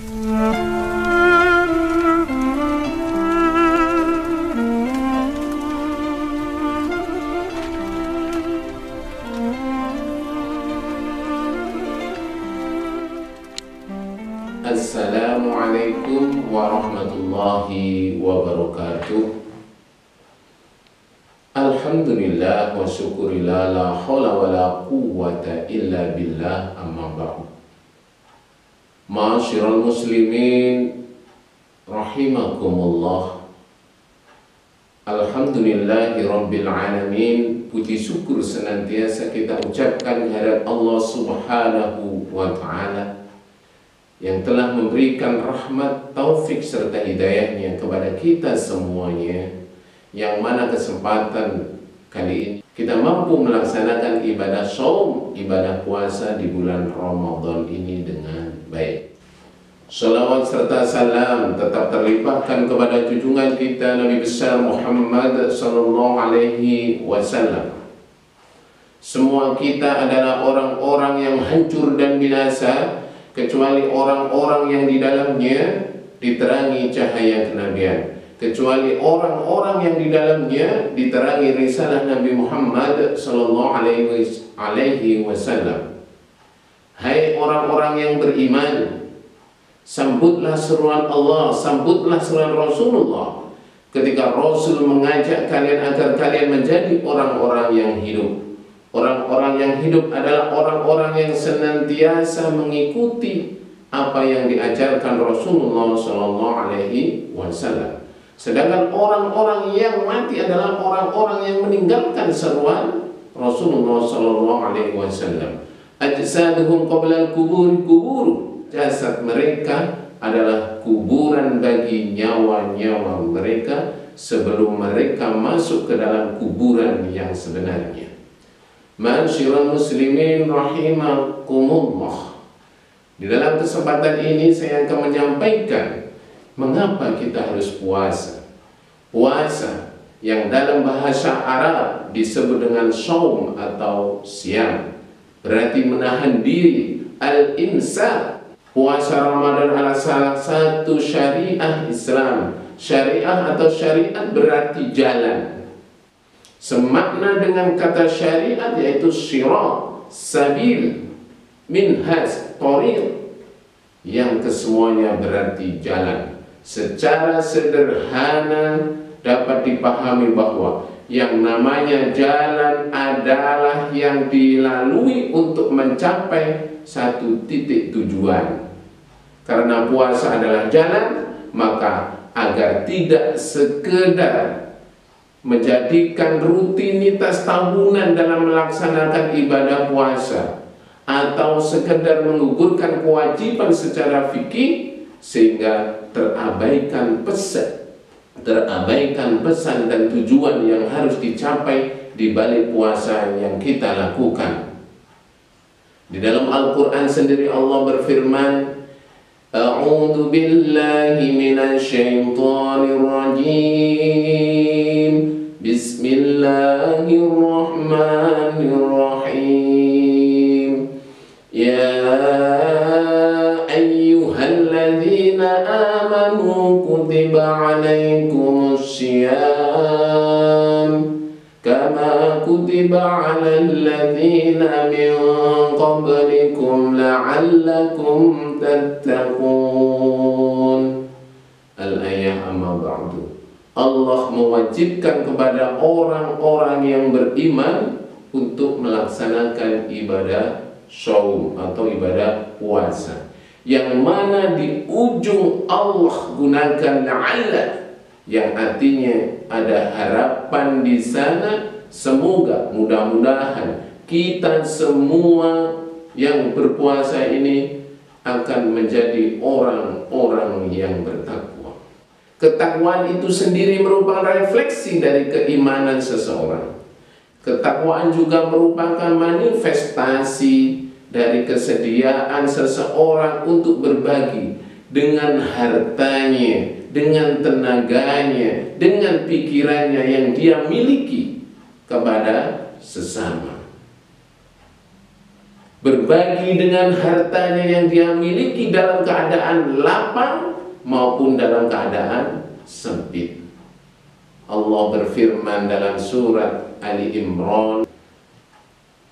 Assalamualaikum warahmatullahi wabarakatuh. Alhamdulillah wa syukurillah, la hawla wa la quwwata illa billah, amma ba'du. Ma'asyiral muslimin rahimakumullah. Alhamdulillahi rabbil alamin. Puji syukur senantiasa kita ucapkan kehadirat Allah subhanahu wa ta'ala yang telah memberikan rahmat, taufik serta hidayahnya kepada kita semuanya, yang mana kesempatan kali ini kita mampu melaksanakan ibadah shaum, ibadah puasa di bulan Ramadan ini dengan baik. Salawat serta salam tetap terlimpahkan kepada junjungan kita Nabi besar Muhammad sallallahu alaihi wasallam. Semua kita adalah orang-orang yang hancur dan binasa, kecuali orang-orang yang di dalamnya diterangi cahaya kenabian, kecuali orang-orang yang di dalamnya diterangi risalah Nabi Muhammad sallallahu alaihi wasallam. Hai orang-orang yang beriman, sambutlah seruan Allah, sambutlah seruan Rasulullah ketika Rasul mengajak kalian agar kalian menjadi orang-orang yang hidup. Orang-orang yang hidup adalah orang-orang yang senantiasa mengikuti apa yang diajarkan Rasulullah sallallahu alaihi wasallam. Sedangkan orang-orang yang mati adalah orang-orang yang meninggalkan seruan Rasulullah sallallahu alaihi wasallam. Ajsaduhum qabla al-kubur, jasad mereka adalah kuburan bagi nyawa-nyawa mereka sebelum mereka masuk ke dalam kuburan yang sebenarnya. Ma'asyiral muslimin rahimakumullah. Di dalam kesempatan ini saya akan menyampaikan mengapa kita harus puasa. Puasa yang dalam bahasa Arab disebut dengan shaum atau siam, berarti menahan diri, al-imsak. Puasa Ramadan adalah salah satu syariah Islam. Syariah atau syariat berarti jalan. Semakna dengan kata syariat yaitu syirat, sabil, minhaj, thariq, yang kesemuanya berarti jalan. Secara sederhana dapat dipahami bahwa yang namanya jalan adalah yang dilalui untuk mencapai satu titik tujuan. Karena puasa adalah jalan, maka agar tidak sekedar menjadikan rutinitas tahunan dalam melaksanakan ibadah puasa atau sekedar menggugurkan kewajiban secara fikih sehingga terabaikan pesan dan tujuan yang harus dicapai di balik puasa yang kita lakukan. Di dalam Al-Quran sendiri Allah berfirman, A'udzu billahi minasy syaithanir rajim. Bismillahirrahmanirrahim. Ya ayyuhalladzina amanu kutiba alaikumus syiyam kama kutiba alal ladzina min qablikum la'allakum tattaqun. Al-ayah amma ba'du. Allah mewajibkan kepada orang-orang yang beriman untuk melaksanakan ibadah shaum atau ibadah puasa, yang mana di ujung Allah gunakan la'alla, yang artinya ada harapan di sana. Semoga, mudah-mudahan kita semua yang berpuasa ini akan menjadi orang-orang yang bertakwa. Ketakwaan itu sendiri merupakan refleksi dari keimanan seseorang. Ketakwaan juga merupakan manifestasi dari kesediaan seseorang untuk berbagi dengan hartanya, dengan tenaganya, dengan pikirannya yang dia miliki kepada sesama. berbagi dengan hartanya yang dia miliki dalam keadaan lapang maupun dalam keadaan sempit. Allah berfirman dalam surat Ali Imran,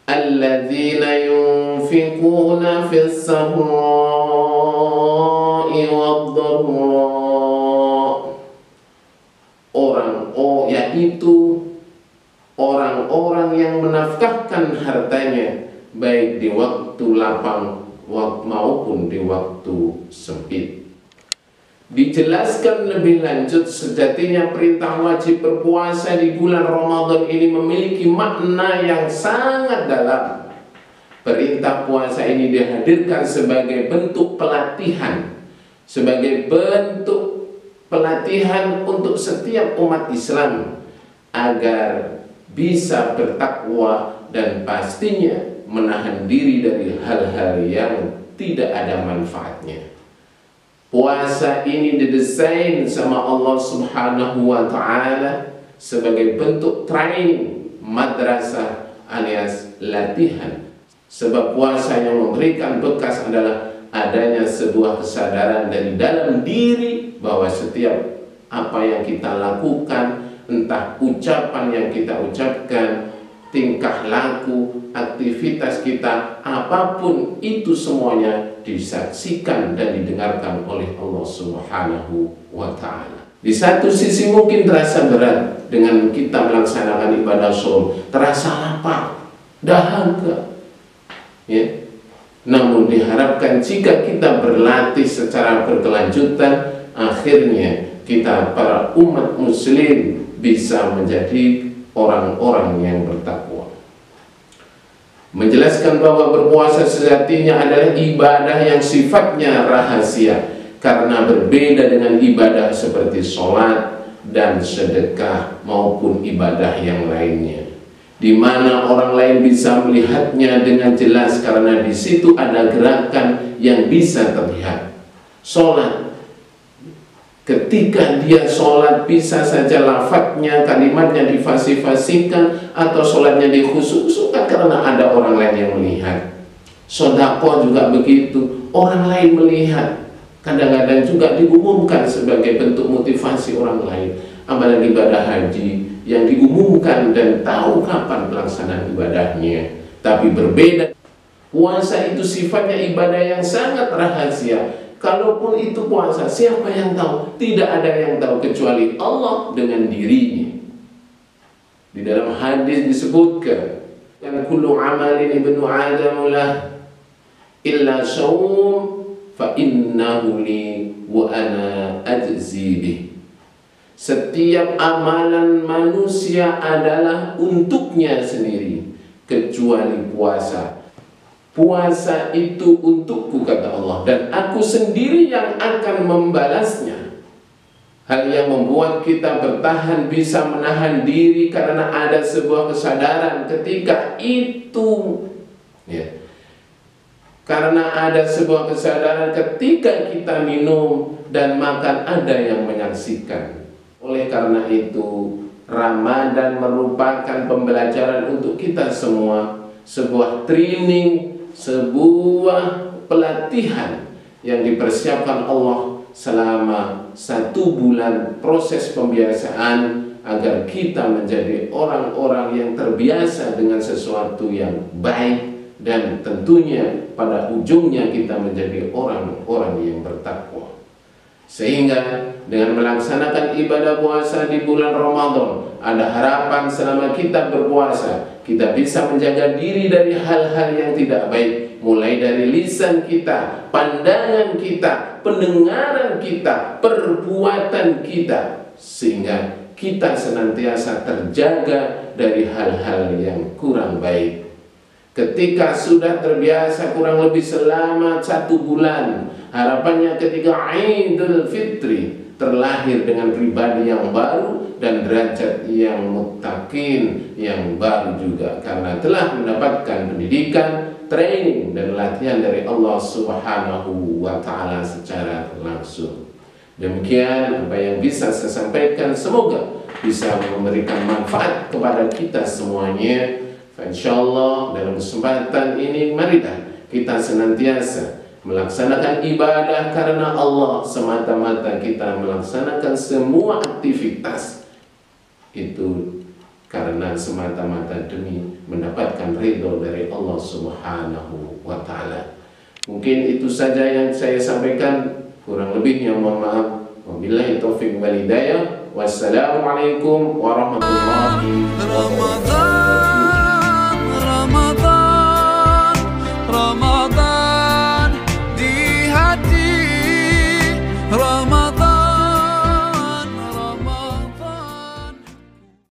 alladzina yunfiquna fis sarra'i wad-dharra, yaitu orang-orang yang menafkahkan hartanya baik di waktu lapang maupun di waktu sempit. Dijelaskan lebih lanjut, sejatinya perintah wajib berpuasa di bulan Ramadan ini memiliki makna yang sangat dalam. Perintah puasa ini dihadirkan sebagai bentuk pelatihan, untuk setiap umat Islam agar bisa bertakwa dan pastinya menahan diri dari hal-hal yang tidak ada manfaatnya. Puasa ini didesain sama Allah Subhanahu wa Ta'ala sebagai bentuk training madrasah alias latihan. Sebab puasa yang memberikan bekas adalah adanya sebuah kesadaran dari dalam diri bahwa setiap apa yang kita lakukan, entah ucapan yang kita ucapkan, tingkah laku, aktivitas kita, apapun itu semuanya disaksikan dan didengarkan oleh Allah Subhanahu wa Ta'ala. Di satu sisi mungkin terasa berat dengan kita melaksanakan ibadah shaum, terasa lapar, dahaga, ya. Namun diharapkan jika kita berlatih secara berkelanjutan, akhirnya kita para umat muslim bisa menjadi orang-orang yang bertakwa. Menjelaskan bahwa berpuasa sejatinya adalah ibadah yang sifatnya rahasia, karena berbeda dengan ibadah seperti sholat dan sedekah maupun ibadah yang lainnya, di mana orang lain bisa melihatnya dengan jelas karena di situ ada gerakan yang bisa terlihat. Sholat, ketika dia sholat bisa saja lafadznya, kalimatnya difasih-fasihkan atau sholatnya dikhusyuk-khusyukkan karena ada orang lain yang melihat. Sedekah juga begitu, orang lain melihat. Kadang-kadang juga diumumkan sebagai bentuk motivasi orang lain. Apalagi ibadah haji yang diumumkan dan tahu kapan pelaksanaan ibadahnya. Tapi berbeda, puasa itu sifatnya ibadah yang sangat rahasia. Kalaupun itu puasa, siapa yang tahu? Tidak ada yang tahu kecuali Allah dengan dirinya. Di dalam hadis disebutkan, "Kan kullu amalin ibnu Adam lah illa shaum fa innahu li wa ana ajzi bih." Setiap amalan manusia adalah untuknya sendiri kecuali puasa. Puasa itu untukku, kata Allah, dan aku sendiri yang akan membalasnya. Hal yang membuat kita bertahan, bisa menahan diri karena ada sebuah kesadaran ketika itu, ya. Karena ada sebuah kesadaran ketika kita minum dan makan ada yang menyaksikan. Oleh karena itu, Ramadan merupakan pembelajaran untuk kita semua, sebuah training, sebuah pelatihan yang dipersiapkan Allah selama 1 bulan proses pembiasaan agar kita menjadi orang-orang yang terbiasa dengan sesuatu yang baik dan tentunya pada ujungnya kita menjadi orang-orang yang bertakwa. Sehingga dengan melaksanakan ibadah puasa di bulan Ramadan, ada harapan selama kita berpuasa, kita bisa menjaga diri dari hal-hal yang tidak baik, mulai dari lisan kita, pandangan kita, pendengaran kita, perbuatan kita, sehingga kita senantiasa terjaga dari hal-hal yang kurang baik. Ketika sudah terbiasa kurang lebih selama 1 bulan, harapannya ketika Idul Fitri terlahir dengan pribadi yang baru dan derajat yang muttaqin yang baru juga, karena telah mendapatkan pendidikan, training dan latihan dari Allah Subhanahu wa Ta'ala secara langsung. Demikian apa yang bisa saya sampaikan, semoga bisa memberikan manfaat kepada kita semuanya. Insyaallah dalam kesempatan ini marilah kita senantiasa melaksanakan ibadah karena Allah semata-mata. Kita melaksanakan semua aktivitas itu karena semata-mata demi mendapatkan ridho dari Allah Subhanahu wa Ta'ala. Mungkin itu saja yang saya sampaikan, kurang lebihnya mohon maaf. Wabillahi taufiq wal hidayah. Wassalamualaikum warahmatullahi wabarakatuh.